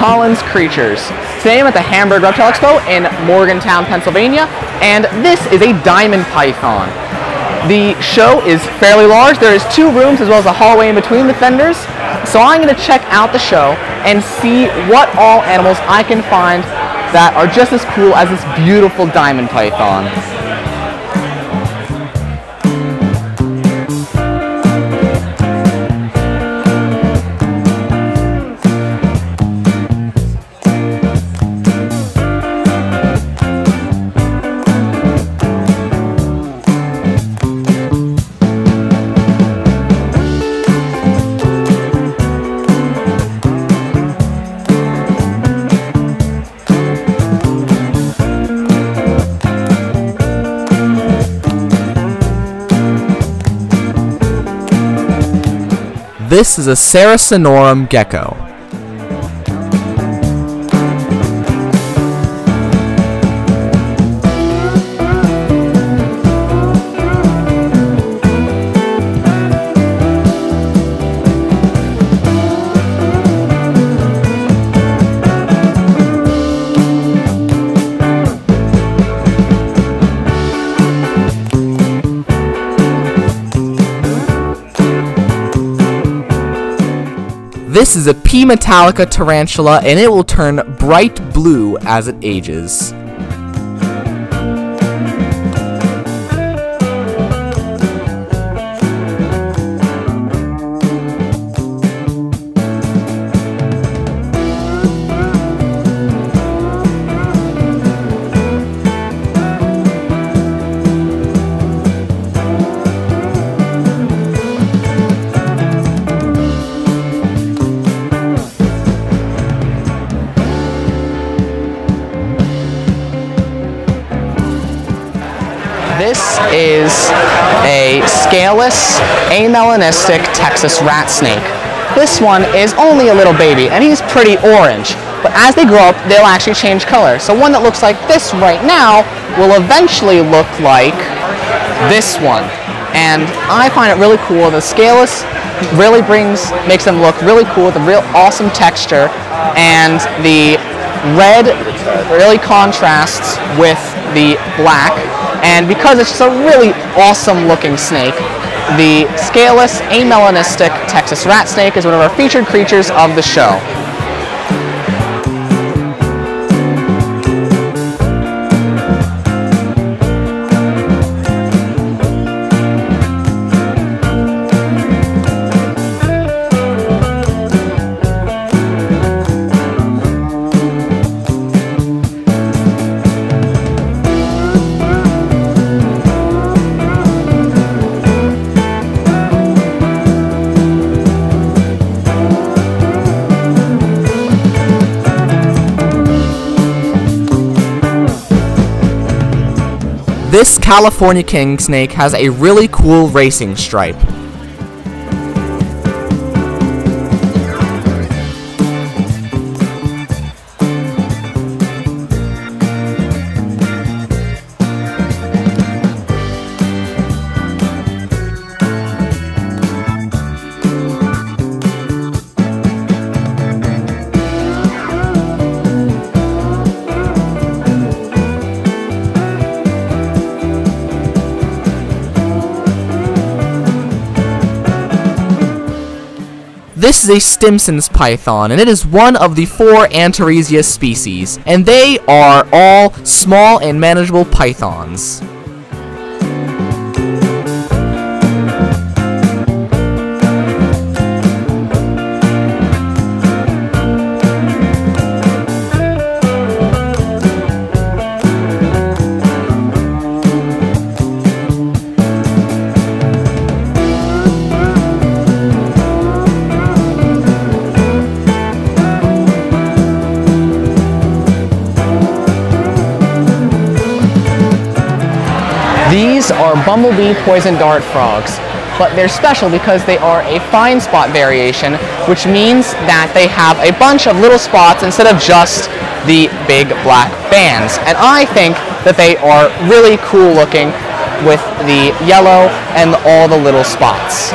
Collins creatures. Today I'm at the Hamburg Reptile SHow in Morgantown, Pennsylvania, and this is a diamond python. The show is fairly large. There is 2 rooms as well as a hallway in between the vendors. So I'm going to check out the show and see what all animals I can find that are just as cool as this beautiful diamond python. This is a Saracenorum gecko. This is a P. metallica tarantula, and it will turn bright blue as it ages. This is a scaleless, amelanistic Texas rat snake. This one is only a little baby, and he's pretty orange. But as they grow up, they'll actually change color. So one that looks like this right now will eventually look like this one. And I find it really cool. The scaleless really makes them look really cool with a real awesome texture. And the red really contrasts with the black. And because it's just a really awesome looking snake, the scaleless, amelanistic Texas rat snake is one of our featured creatures of the show. This California king snake has a really cool racing stripe. This is a Stimson's python, and it is one of the 4 Antaresia species, and they are all small and manageable pythons. These are bumblebee poison dart frogs, but they're special because they are a fine spot variation, which means that they have a bunch of little spots instead of just the big black bands. And I think that they are really cool looking with the yellow and all the little spots.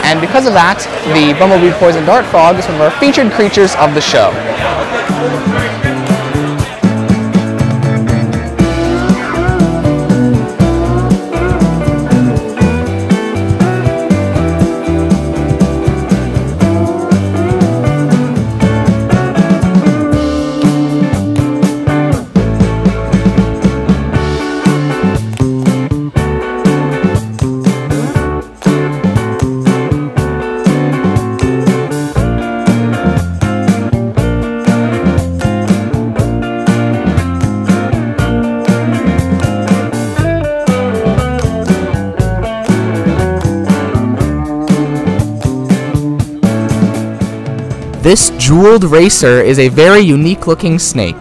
And because of that, the bumblebee poison dart frog is one of our featured creatures of the show. This jeweled racer is a very unique looking snake.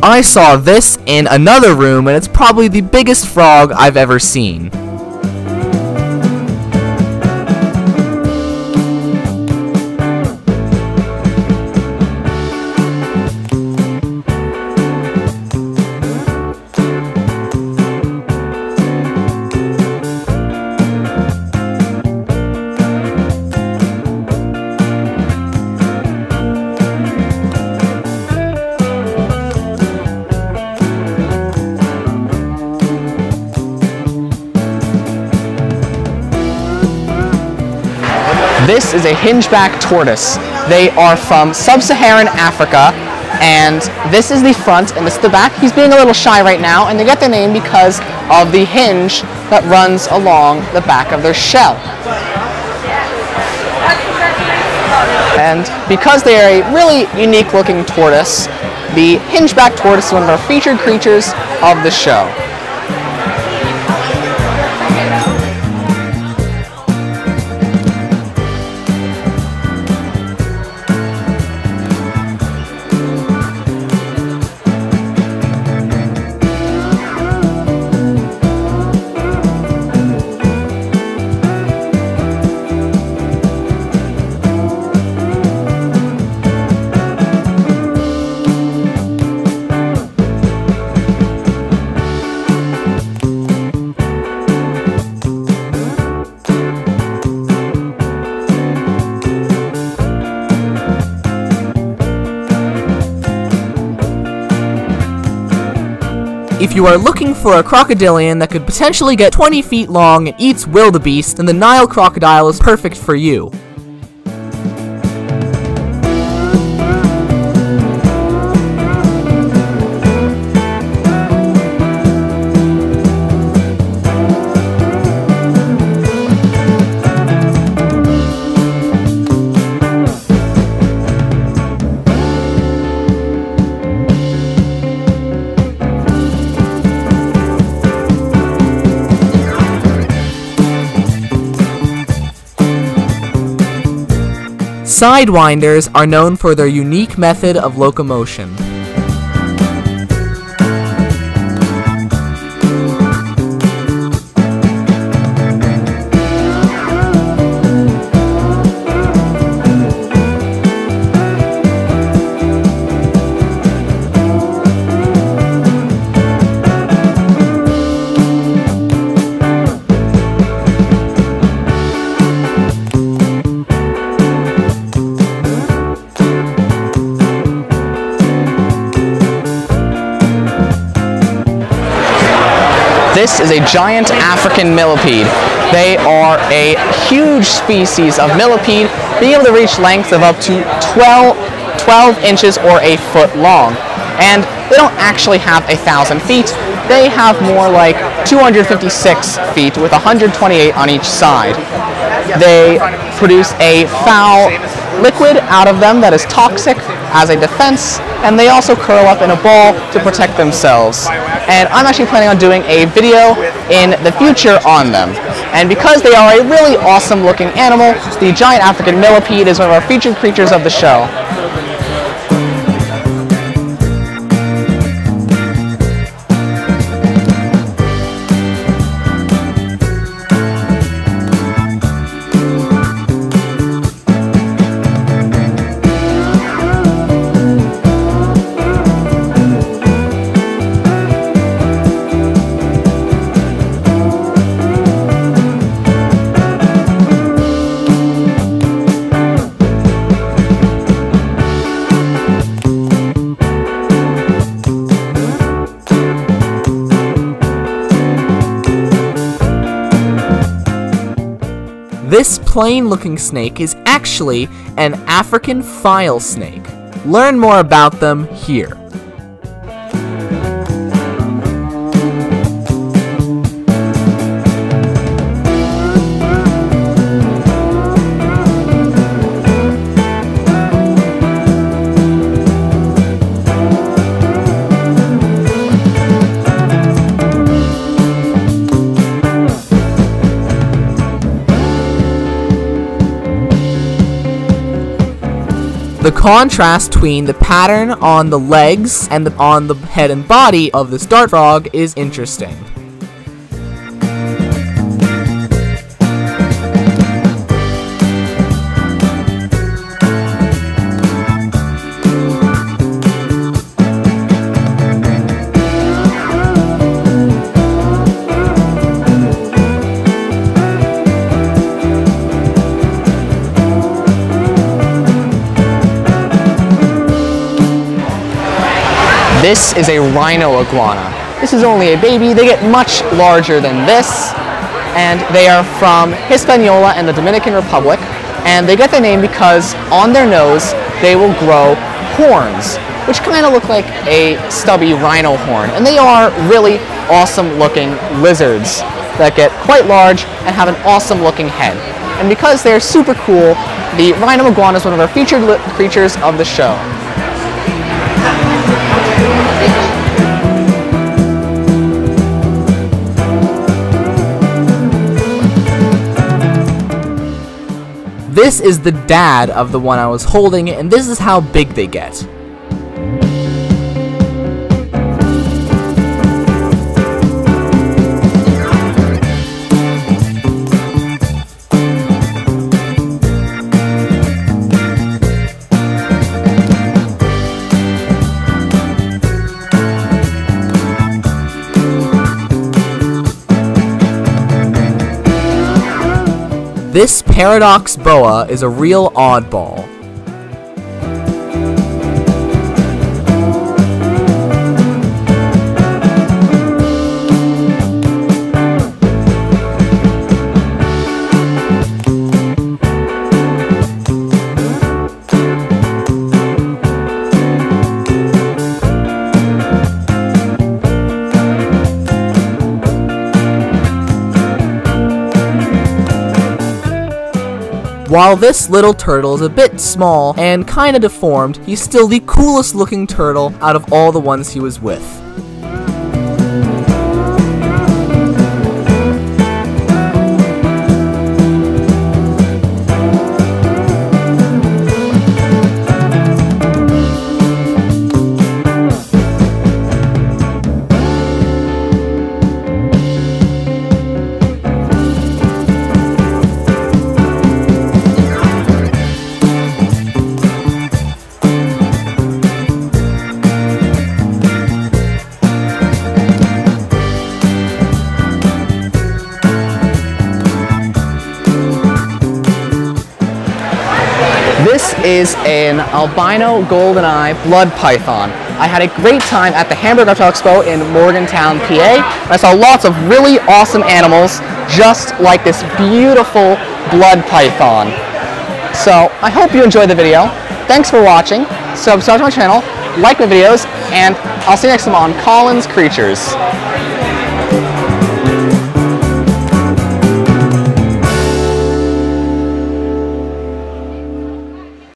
I saw this in another room, and it's probably the biggest frog I've ever seen. This is a Hingeback tortoise. They are from sub-Saharan Africa, and this is the front and this is the back. He's being a little shy right now, and they get their name because of the hinge that runs along the back of their shell. And because they are a really unique looking tortoise, the Hingeback tortoise is one of our featured creatures of the show. If you are looking for a crocodilian that could potentially get 20 feet long and eats wildebeest, then the Nile crocodile is perfect for you. Sidewinders are known for their unique method of locomotion. This is a giant African millipede. They are a huge species of millipede, being able to reach lengths of up to 12 inches or a foot long. And they don't actually have 1,000 feet. They have more like 256 feet with 128 on each side. They produce a foul liquid out of them that is toxic, as a defense, and they also curl up in a ball to protect themselves. And I'm actually planning on doing a video in the future on them. And because they are a really awesome looking animal, the giant African millipede is one of our featured creatures of the show. This plain-looking snake is actually an African file snake. Learn more about them here. The contrast between the pattern on the legs and on the head and body of this dart frog is interesting. This is a rhino iguana. This is only a baby. They get much larger than this, and they are from Hispaniola and the Dominican Republic, and they get their name because on their nose they will grow horns, which kind of look like a stubby rhino horn, and they are really awesome looking lizards that get quite large and have an awesome looking head. And because they're super cool, the rhino iguana is one of our featured creatures of the show. This is the dad of the one I was holding, and this is how big they get. This paradox boa is a real oddball. While this little turtle is a bit small and kinda deformed, he's still the coolest looking turtle out of all the ones he was with. This is an albino goldeneye blood python. I had a great time at the Hamburg Reptile SHow in Morgantown, PA. I saw lots of really awesome animals, just like this beautiful blood python. So I hope you enjoyed the video. Thanks for watching. Subscribe to my channel, like my videos, and I'll see you next time on Colin's Creatures.